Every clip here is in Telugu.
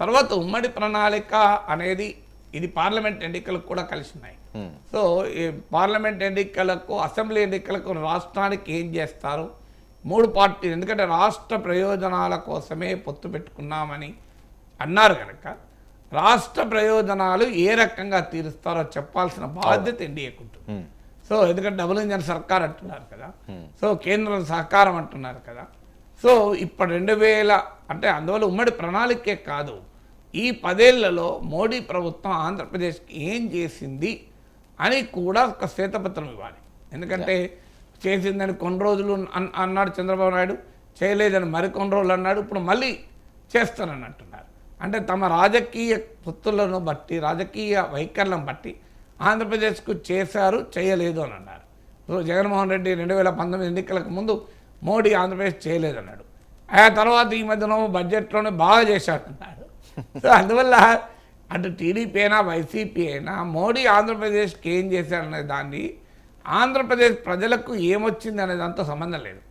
తర్వాత ఉమ్మడి ప్రణాళిక అనేది ఇది పార్లమెంట్ ఎన్నికలకు కూడా కలిసి ఉన్నాయి. సో ఈ పార్లమెంట్ ఎన్నికలకు, అసెంబ్లీ ఎన్నికలకు రాష్ట్రానికి ఏం చేస్తారు, 3 పార్టీలు, ఎందుకంటే రాష్ట్ర ప్రయోజనాల కోసమే పొత్తు పెట్టుకున్నామని అన్నారు కనుక రాష్ట్ర ప్రయోజనాలు ఏ రకంగా తీరుస్తారో చెప్పాల్సిన బాధ్యత ఎన్డీఏకు ఉంటుంది. సో ఎందుకంటే డబుల్ ఇంజన్ సర్కార్ అంటున్నారు కదా, సో కేంద్ర సహకారం అంటున్నారు కదా. సో ఇప్పుడు 2000 అంటే అందువల్ల ఉమ్మడి ప్రణాళికే కాదు, ఈ 10 ఏళ్లలో మోడీ ప్రభుత్వం ఆంధ్రప్రదేశ్కి ఏం చేసింది అని కూడా ఒక శ్వేతపత్రం ఇవ్వాలి. ఎందుకంటే చేసిందని కొన్ని రోజులు అన్నాడు చంద్రబాబు నాయుడు, చేయలేదని మరికొన్ని రోజులు అన్నాడు, ఇప్పుడు మళ్ళీ చేస్తానని అంటున్నారు. అంటే తమ రాజకీయ పొత్తులను బట్టి, రాజకీయ వైఖరులను బట్టి ఆంధ్రప్రదేశ్కు చేశారు, చేయలేదు అని అన్నారు. సో జగన్మోహన్ రెడ్డి 2019 ఎన్నికలకు ముందు మోడీ ఆంధ్రప్రదేశ్ చేయలేదన్నాడు, ఆ తర్వాత ఈ మధ్యన బడ్జెట్లోనే బాగా చేశాడన్నాడు. సో అందువల్ల అటు టీడీపీ అయినా వైసీపీ అయినా మోడీ ఆంధ్రప్రదేశ్కి ఏం చేశారనే దాన్ని, ఆంధ్రప్రదేశ్ ప్రజలకు ఏమొచ్చింది అనే దాంతో సంబంధం లేదు.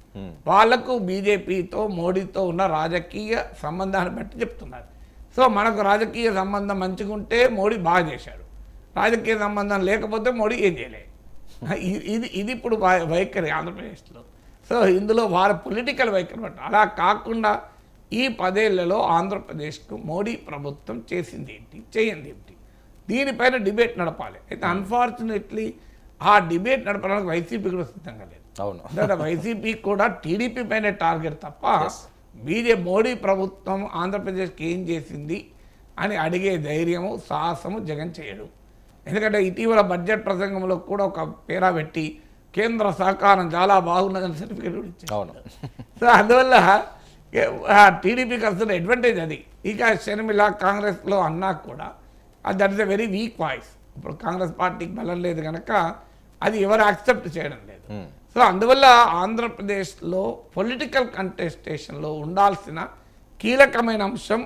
వాళ్లకు బీజేపీతో మోడీతో ఉన్న రాజకీయ సంబంధాన్ని బట్టి చెప్తున్నారు. సో మనకు రాజకీయ సంబంధం మంచిగా ఉంటే మోడీ బాగా చేశాడు, రాజకీయ సంబంధం లేకపోతే మోడీ ఏం చేయలేదు. ఇది ఇప్పుడు వైఖరి ఆంధ్రప్రదేశ్లో. సో ఇందులో వారి పొలిటికల్ వైఖరి బట్టి. అలా కాకుండా ఈ 10 ఏళ్లలో ఆంధ్రప్రదేశ్కు మోడీ ప్రభుత్వం చేసింది ఏంటి, చేయండి ఏంటి, దీనిపైన డిబేట్ నడపాలి. అయితే అన్ఫార్చునేట్లీ ఆ డిబేట్ నడపడానికి వైసీపీ కూడా సిద్ధంగా లేదు. అవును, అంటే వైసీపీ కూడా టీడీపీ పైన టార్గెట్ తప్ప మోడీ ప్రభుత్వం ఆంధ్రప్రదేశ్కి ఏం చేసింది అని అడిగే ధైర్యము, సాహసము జగన్ చేయడు. ఎందుకంటే ఇటీవల బడ్జెట్ ప్రసంగంలో కూడా ఒక పేరా పెట్టి కేంద్ర సహకారం చాలా బాగున్నదని సర్టిఫికేట్ కూడా ఇచ్చారు. అవును. సో అందువల్ల టీడీపీకి వస్తున్న అడ్వాంటేజ్ అది. ఇక షర్మిల కాంగ్రెస్లో అన్నా కూడా that is a very weak voice. ఇప్పుడు కాంగ్రెస్ పార్టీకి బలం లేదు కనుక అది ఎవరు యాక్సెప్ట్ చేయడం లేదు. సో అందువల్ల ఆంధ్రప్రదేశ్లో పొలిటికల్ కంటెస్టేషన్లో ఉండాల్సిన కీలకమైన అంశం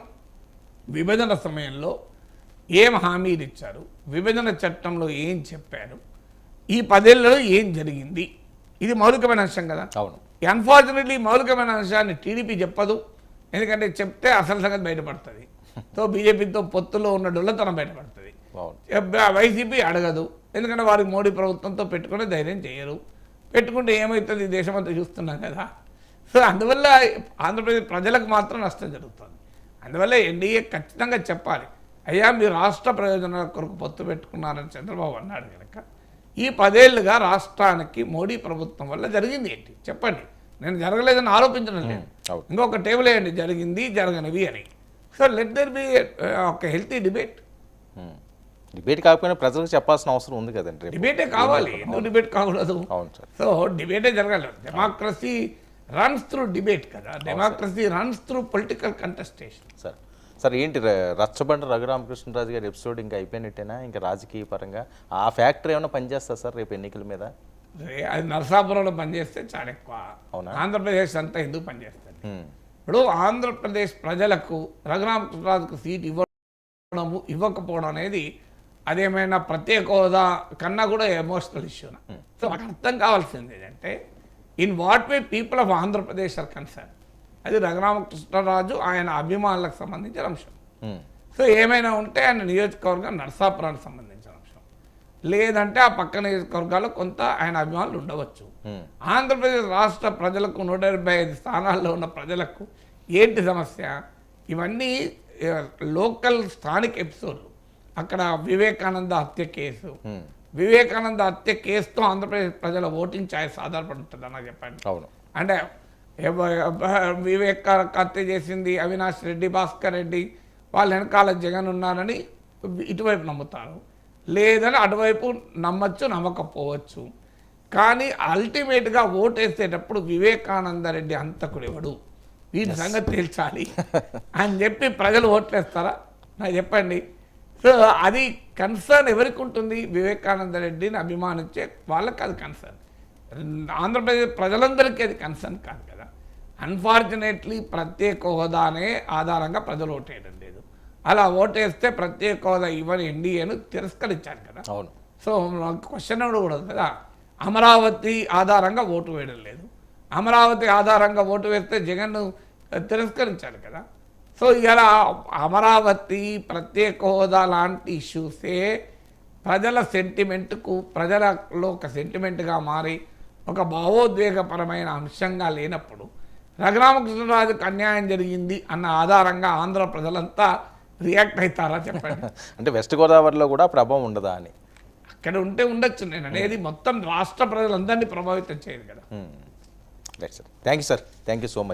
విభజన సమయంలో ఏం హామీలు ఇచ్చారు, విభజన చట్టంలో ఏం చెప్పారు, ఈ 10 ఏళ్లలో ఏం జరిగింది, ఇది మౌలికమైన అంశం కదా. అవును. అన్ఫార్చునేట్లీ మౌలికమైన అంశాన్ని టీడీపీ చెప్పదు. ఎందుకంటే చెప్తే అసలు సంగతి బయటపడుతుంది. సో బీజేపీతో పొత్తులో ఉన్న డొల్లతనం బయటపడుతుంది. వైసీపీ అడగదు, ఎందుకంటే వారికి మోడీ ప్రభుత్వంతో పెట్టుకునే ధైర్యం చేయరు. పెట్టుకుంటే ఏమవుతుంది, దేశమంతా చూస్తున్నాం కదా. సో అందువల్ల ఆంధ్రప్రదేశ్ ప్రజలకు మాత్రం నష్టం జరుగుతుంది. అందువల్ల ఎన్డీఏ ఖచ్చితంగా చెప్పాలి, అయ్యా మీరు రాష్ట్ర ప్రయోజనాల కొరకు పొత్తు పెట్టుకున్నారని చంద్రబాబు అన్నాడు కనుక ఈ 10 ఏళ్లుగా రాష్ట్రానికి మోడీ ప్రభుత్వం వల్ల జరిగింది ఏంటి చెప్పండి. నేను జరగలేదని ఆరోపించడం లేదు, ఇంకొక టేబుల్ వేయండి జరిగింది జరగనివి అని. సో లెట్ దెర్ బి ఒక హెల్తీ డిబేట్. డిబేట్ కాకపోయినా ప్రజలకు చెప్పాల్సిన అవసరం ఉంది కదండి. డిబేటే కావాలి, ఎందుకు డిబేట్ కాకూడదు? అవును సార్. సో డిబేటే జరగాలి. డెమోక్రసీ రన్స్ త్రూ డిబేట్ కదా, democracy runs through political contestation. Sir ఏంటి రచ్చబండ రఘురామకృష్ణరాజు గారి ఎపిసోడ్ ఇంకా అయిపోయినట్టేనా? ఇంకా రాజకీయ పరంగా ఆ ఫ్యాక్టరీ ఏమైనా పనిచేస్తా సార్ రేపు ఎన్నికల మీద? అది నరసాపురంలో పనిచేస్తే చాలా ఎక్కువ. అవునా? ఆంధ్రప్రదేశ్ అంతా ఎందుకు పనిచేస్తుంది? ఇప్పుడు ఆంధ్రప్రదేశ్ ప్రజలకు రఘురామకృష్ణరాజుకు సీట్ ఇవ్వకపోవడం అనేది అదేమైనా ప్రత్యేక హోదా కన్నా కూడా ఎమోషనల్ ఇష్యూనా? సో మాకు అర్థం కావాల్సింది ఏంటంటే in what way people of Andhra Pradesh are concern. అది రఘురామకృష్ణరాజు ఆయన అభిమానులకు సంబంధించిన అంశం. సో ఏమైనా ఉంటే ఆయన నియోజకవర్గం నరసాపురానికి సంబంధించిన అంశం, లేదంటే ఆ పక్క నియోజకవర్గాల్లో కొంత ఆయన అభిమానులు ఉండవచ్చు. ఆంధ్రప్రదేశ్ రాష్ట్ర ప్రజలకు 175 స్థానాల్లో ఉన్న ప్రజలకు ఏంటి సమస్య? ఇవన్నీ లోకల్ స్థానిక ఎపిసోడ్లు. అక్కడ వివేకానంద హత్య కేసు, వివేకానంద హత్య కేసుతో ఆంధ్రప్రదేశ్ ప్రజల ఓటింగ్ ఛాయిస్ ఆధారపడుతుంది అన్న చెప్పండి. అవును. అంటే వివేక హత్య చేసింది అవినాష్ రెడ్డి, భాస్కర్ రెడ్డి, వాళ్ళ వెనకాల జగన్ ఉన్నారని ఇటువైపు నమ్ముతారు, లేదని అటువైపు నమ్మచ్చు, నమ్మకపోవచ్చు. కానీ అల్టిమేట్గా ఓటు వేసేటప్పుడు వివేకానంద రెడ్డి హంతకుడు ఎవడు, వీటి సంగతి తేల్చాలి అని చెప్పి ప్రజలు ఓట్లేస్తారా? నాకు చెప్పండి. సో అది కన్సర్న్ ఎవరికి ఉంటుంది? వివేకానంద రెడ్డిని అభిమానించే వాళ్ళకి అది కన్సర్న్. ఆంధ్రప్రదేశ్ ప్రజలందరికీ అది కన్సర్న్ కాదు కదా. అన్ఫార్చునేట్లీ ప్రత్యేక హోదానే ఆధారంగా ప్రజలు ఓటేయడం లేదు. అలా ఓటేస్తే ప్రత్యేక హోదా ఇవ్వని ఎన్డీఏను తిరస్కరించారు కదా. అవును. సో క్వశ్చన్ కూడా కదా, అమరావతి ఆధారంగా ఓటు వేయడం లేదు, అమరావతి ఆధారంగా ఓటు వేస్తే జగన్ను తిరస్కరించారు కదా. సో ఇలా అమరావతి ప్రత్యేక హోదా లాంటి ఇష్యూసే ప్రజల సెంటిమెంట్కు ప్రజలలో ఒక సెంటిమెంట్గా మారి ఒక భావోద్వేగపరమైన అంశంగా లేనప్పుడు రఘురామకృష్ణరాజుకు అన్యాయం జరిగింది అన్న ఆధారంగా ఆంధ్ర ప్రజలంతా రియాక్ట్ అవుతారా చెప్పండి. అంటే వెస్ట్ గోదావరిలో కూడా ప్రభావం ఉండదా అని? అక్కడ ఉంటే ఉండొచ్చు, నేను అనేది మొత్తం రాష్ట్ర ప్రజలందరినీ ప్రభావితం చేయదు కదా. Right sir, thank you sir, thank you so much.